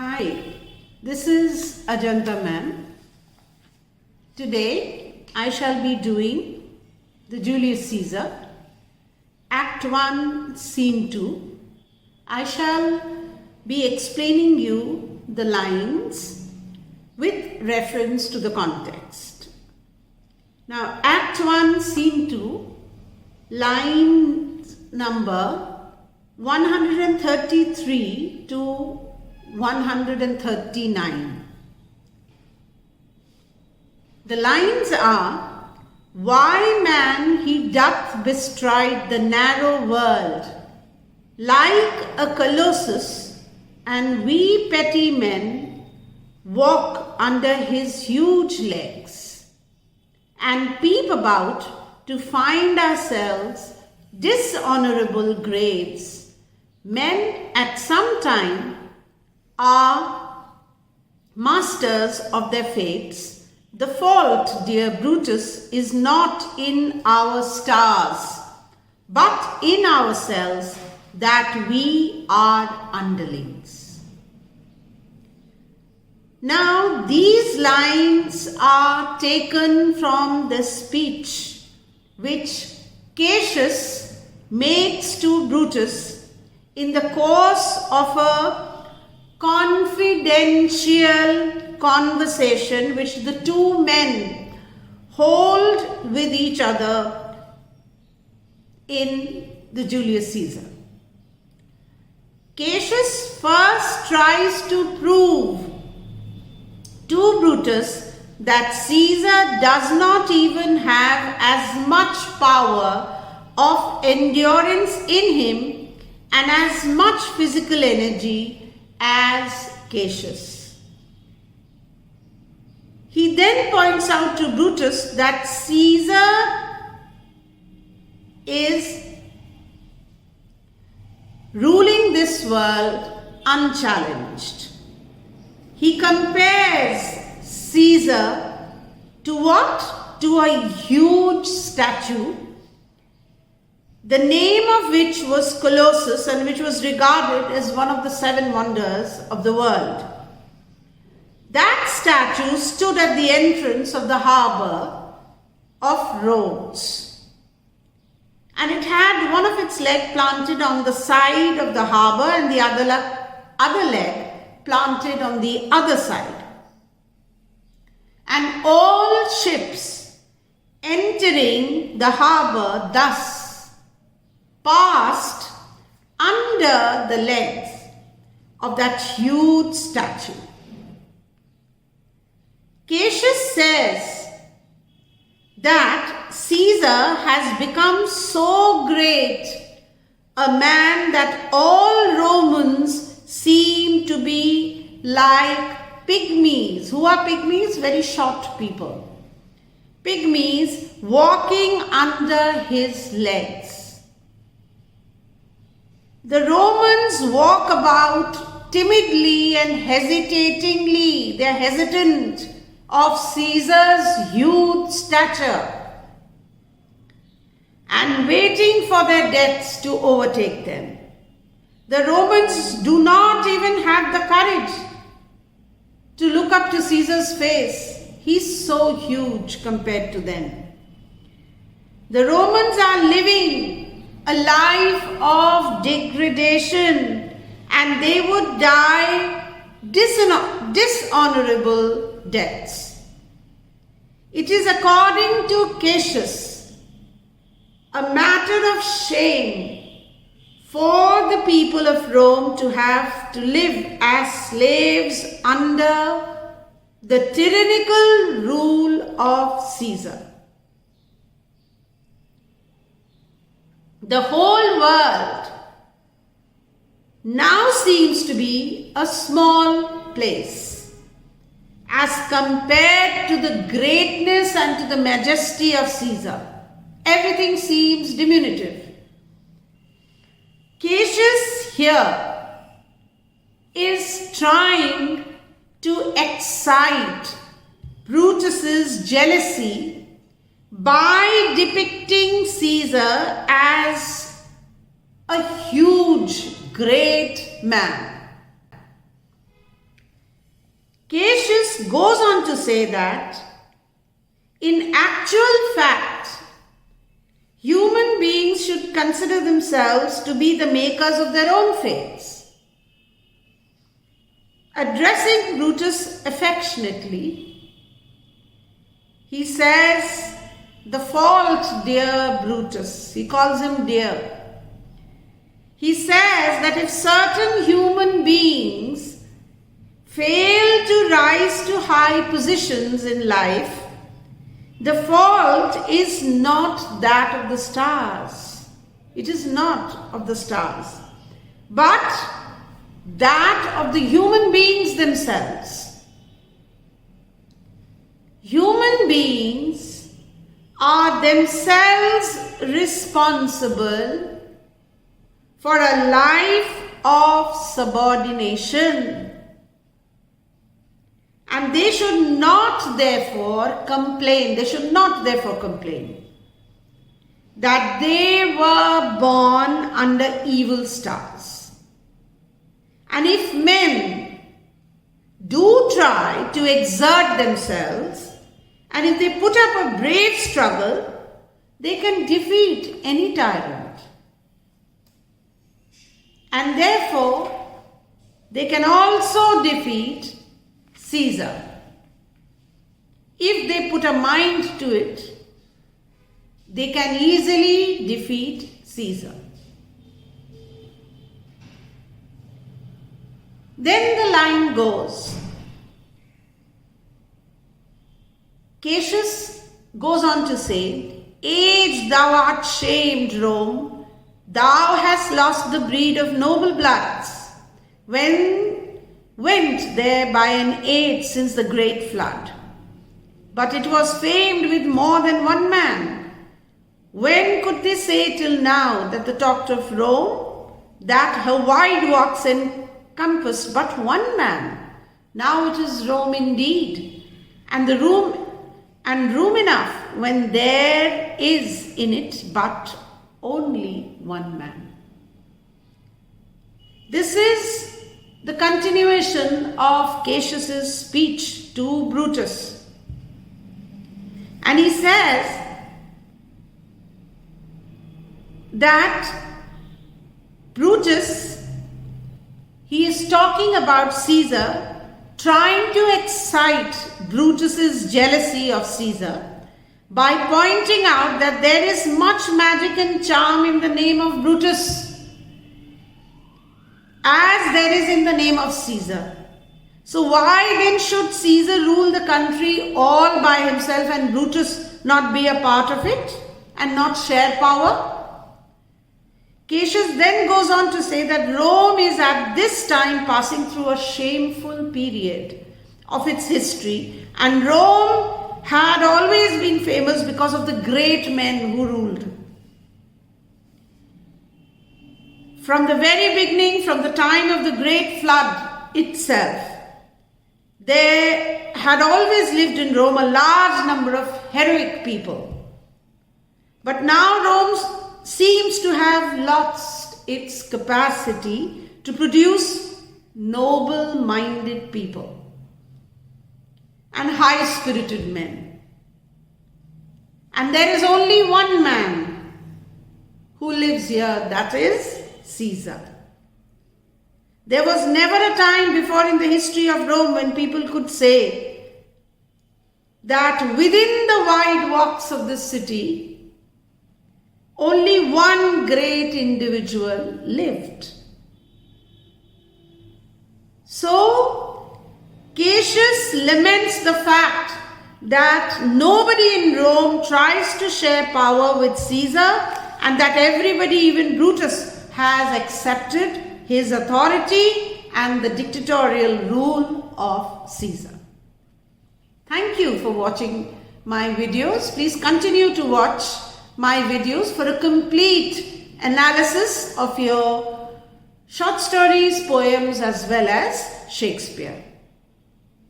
Hi, this is Ajanta ma'am. Today I shall be doing the Julius Caesar, Act 1, Scene 2. I shall be explaining you the lines with reference to the context. Now, Act 1, Scene 2, line number 133 to 139. The lines are, "Why man he doth bestride the narrow world, like a colossus, and we petty men walk under his huge legs, and peep about to find ourselves dishonorable graves. Men at some time are masters of their fates. The fault, dear Brutus, is not in our stars, but in ourselves, that we are underlings." Now, these lines are taken from the speech which Cassius makes to Brutus in the course of a confidential conversation which the two men hold with each other in the Julius Caesar. Cassius first tries to prove to Brutus that Caesar does not even have as much power of endurance in him and as much physical energy as Cassius. He then points out to Brutus that Caesar is ruling this world unchallenged. He compares Caesar to what? To a huge statue, the name of which was Colossus and which was regarded as one of the seven wonders of the world. That statue stood at the entrance of the harbor of Rhodes, and it had one of its legs planted on the side of the harbor and the other leg planted on the other side. And all ships entering the harbor thus passed under the legs of that huge statue. Cassius says that Caesar has become so great a man that all Romans seem to be like pygmies. Who are pygmies? Very short people. Pygmies walking under his legs. The Romans walk about timidly and hesitatingly. They are hesitant of Caesar's huge stature and waiting for their deaths to overtake them. The Romans do not even have the courage to look up to Caesar's face. He's so huge compared to them. The Romans are living a life of degradation, and they would die dishonorable deaths. It is, according to Cassius, a matter of shame for the people of Rome to have to live as slaves under the tyrannical rule of Caesar. The whole world now seems to be a small place as compared to the greatness and to the majesty of Caesar. Everything seems diminutive. Cassius here is trying to excite Brutus's jealousy by depicting Caesar as a huge, great man. Cassius goes on to say that in actual fact, human beings should consider themselves to be the makers of their own fates. Addressing Brutus affectionately, he says, "The fault, dear Brutus." He calls him dear. He says that if certain human beings fail to rise to high positions in life, the fault is not that of the stars. It is not of the stars, but that of the human beings themselves. Human beings are themselves responsible for a life of subordination. And they should not therefore complain that they were born under evil stars. And if men do try to exert themselves, and if they put up a brave struggle, they can defeat any tyrant. And therefore, they can also defeat Caesar. If they put a mind to it, they can easily defeat Caesar. Then the line goes, Cassius goes on to say, "Age, thou art shamed, Rome. Thou hast lost the breed of noble bloods. Went there by an age since the great flood. But it was famed with more than one man. When could they say till now that the talked of Rome, that her wide walks encompassed but one man? Now it is Rome indeed, and room enough when there is in it but only one man." This is the continuation of Cassius's speech to Brutus. And he says that Brutus, he is talking about Caesar, trying to excite Brutus's jealousy of Caesar by pointing out that there is much magic and charm in the name of Brutus, as there is in the name of Caesar. So why then should Caesar rule the country all by himself and Brutus not be a part of it and not share power? Cassius then goes on to say that Rome is at this time passing through a shameful period of its history, and Rome had always been famous because of the great men who ruled. From the very beginning, from the time of the great flood itself, there had always lived in Rome a large number of heroic people. But now Rome seems to have lost its capacity to produce noble-minded people and high-spirited men. And there is only one man who lives here, that is Caesar. There was never a time before in the history of Rome when people could say that within the wide walks of this city, only one great individual lived. So, Cassius laments the fact that nobody in Rome tries to share power with Caesar, and that everybody, even Brutus, has accepted his authority and the dictatorial rule of Caesar. Thank you for watching my videos. Please continue to watch my videos for a complete analysis of your short stories, poems, as well as Shakespeare.